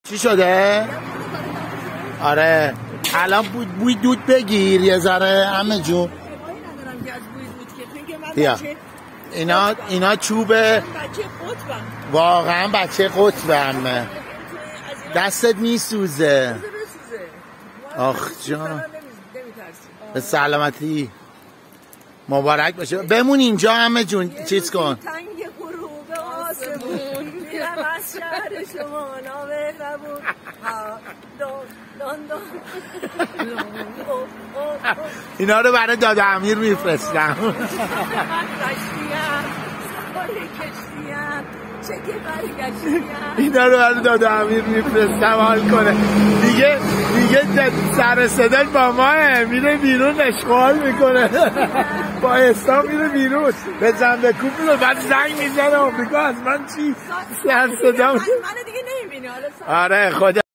چی شده؟ آره الان بوی دود بگیر یه ذره عمه جون. بیا اینا چوبه واقعا بچه قطبه عمه. دستت میسوزه. آخ جان به سلامتی مبارک باشه. بمون اینجا عمه جون چیز کن. اینا رو برای دادا امیر میفرستم. اینا رو برای دادا امیر میفرستم حال کنه. دیگه سر صداش با ماه میره بیرون اشغال میکنه. با اسلام میره بیرون به زنده کوب میره بعد زنگ میزنه آمریکا از من چی سر صدا. من دیگه نمیبینه. آره خدا